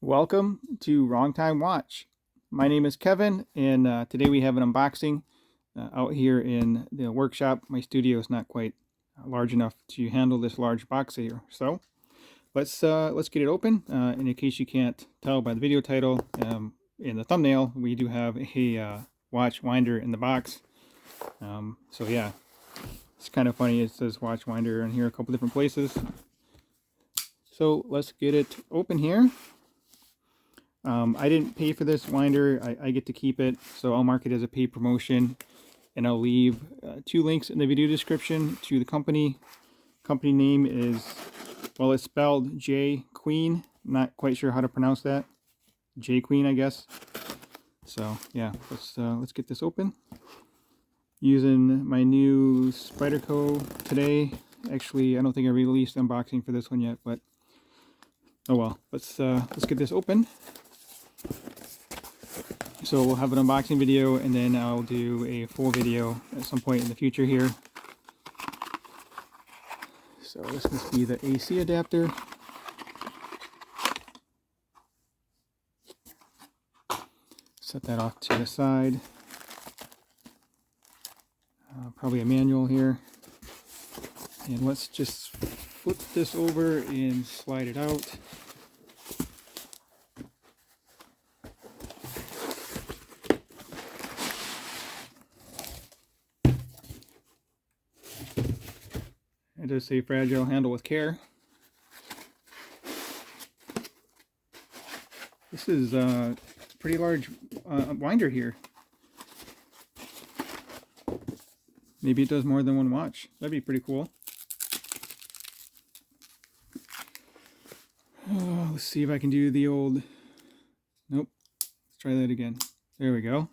Welcome to Wrong Time Watch. My name is Kevin, and today we have an unboxing out here in the workshop. My studio is not quite large enough to handle this large box here, so let's get it open. And in case you can't tell by the video title, in the thumbnail, we do have a watch winder in the box. So yeah, it's kind of funny. It says watch winder in here a couple different places. So let's get it open here. I didn't pay for this winder. I get to keep it, so I'll mark it as a paid promotion, and I'll leave 2 links in the video description to the company. Company name is, well, it's spelled Jqueen. Not quite sure how to pronounce that. Jqueen, I guess. So yeah, let's get this open. Using my new Spyderco today. Actually, I don't think I released unboxing for this one yet, but oh well. Let's get this open. So we'll have an unboxing video, and then I'll do a full video at some point in the future here. So this must be the AC adapter. Set that off to the side. Probably a manual here. And let's just flip this over and slide it out. It does say fragile, handle with care. This is a pretty large winder here. Maybe it does more than one watch. That'd be pretty cool. Oh, let's see if I can do the old... Nope. Let's try that again. There we go.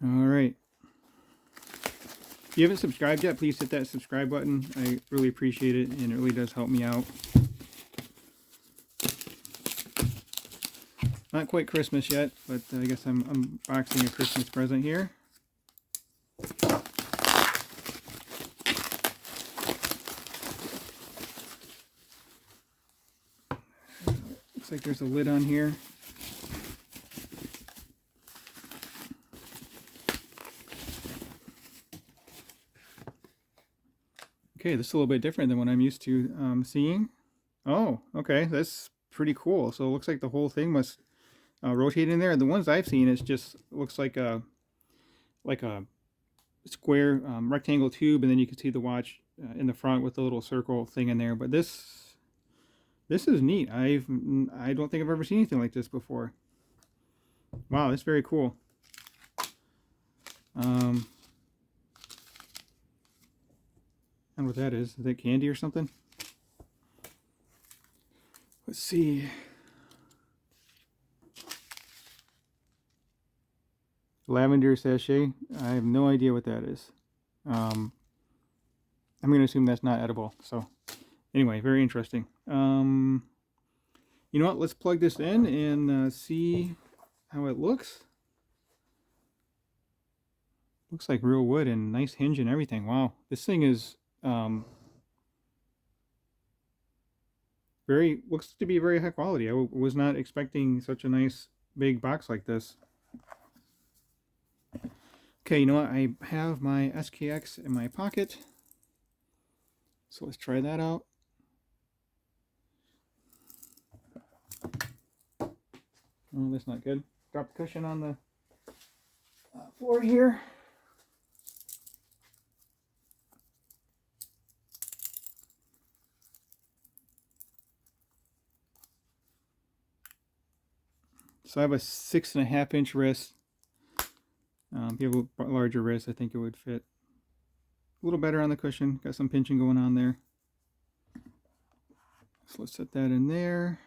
All right. If you haven't subscribed yet, please hit that subscribe button. I really appreciate it, and it really does help me out. Not quite Christmas yet, but I guess I'm unboxing a Christmas present here. Looks like there's a lid on here. Okay, this is a little bit different than what I'm used to seeing. Oh, okay, that's pretty cool. So it looks like the whole thing must rotate in there. The ones I've seen, it just looks like a square rectangle tube, and then you can see the watch in the front with the little circle thing in there. But this is neat. I don't think I've ever seen anything like this before. Wow, that's very cool. I don't know what that is. Is that candy or something? Let's see. Lavender sachet. I have no idea what that is. I'm going to assume that's not edible. So anyway, very interesting. You know what? Let's plug this in and see how it looks. Looks like real wood and nice hinge and everything. Wow, this thing is looks to be very high quality. I was not expecting such a nice big box like this. Okay, you know what? I have my SKX in my pocket. So let's try that out. Oh, that's not good. Drop the cushion on the floor here. So I have a 6.5-inch wrist. If you have a larger wrist, I think it would fit a little better on the cushion. Got some pinching going on there. So let's set that in there.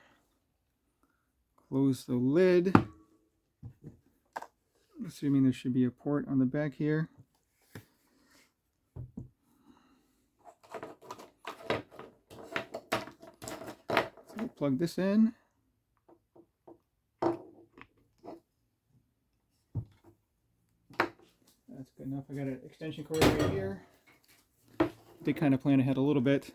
Close the lid. Assuming there should be a port on the back here. So we'll plug this in. that's good enough. I got an extension cord right here. Did kind of plan ahead a little bit.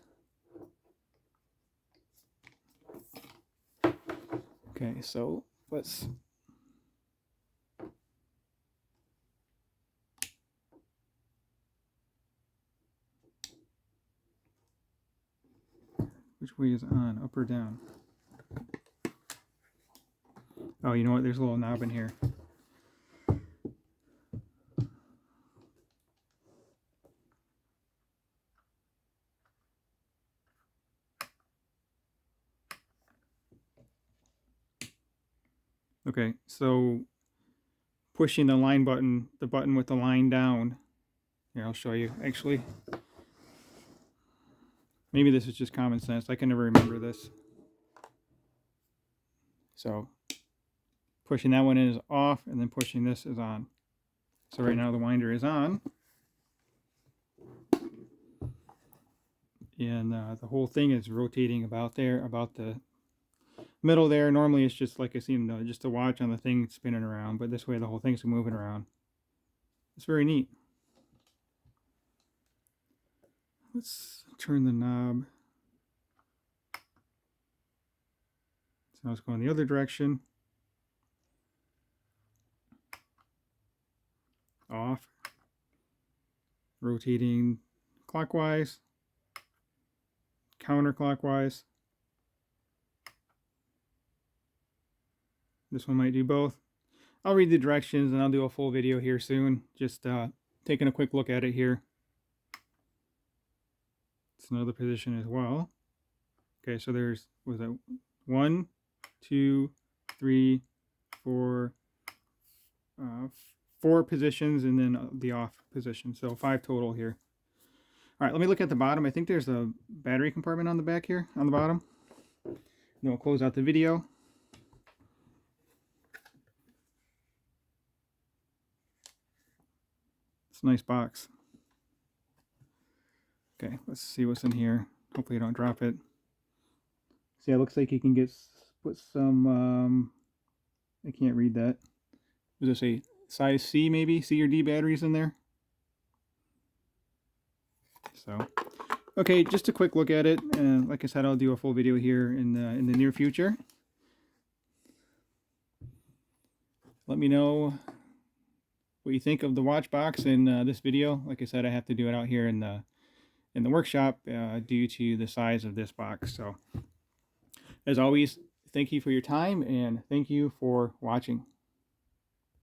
Okay, so let's which way is on, up or down? Oh, you know what? There's a little knob in here. Okay, so pushing the line button, the button with the line down. Here, I'll show you. Actually, maybe this is just common sense. I can never remember this. So pushing that one in is off, and then pushing this is on. So right now the winder is on. And the whole thing is rotating about there, about the middle there. Normally it's just like I seen just a watch on the thing spinning around, but this way the whole thing's moving around. It's very neat. Let's turn the knob. So now it's going the other direction. Off. Rotating clockwise. Counterclockwise. This one might do both. I'll read the directions and I'll do a full video here soon. Just taking a quick look at it here. It's another position as well. Okay, so there's, was that 1, 2, 3, 4, 4 positions, and then the off position. So 5 total here. All right, let me look at the bottom. I think there's a battery compartment on the back here, on the bottom. Then we'll close out the video. It's a nice box. Okay, let's see what's in here. Hopefully you don't drop it. See, it looks like you can put some, I can't read that. What does it say? Size C maybe? C or D batteries in there? So, okay, just a quick look at it. Like I said, I'll do a full video here in the near future. Let me know what you think of the watch box in this video. Like I said, I have to do it out here in the workshop due to the size of this box. So, as always, thank you for your time and thank you for watching.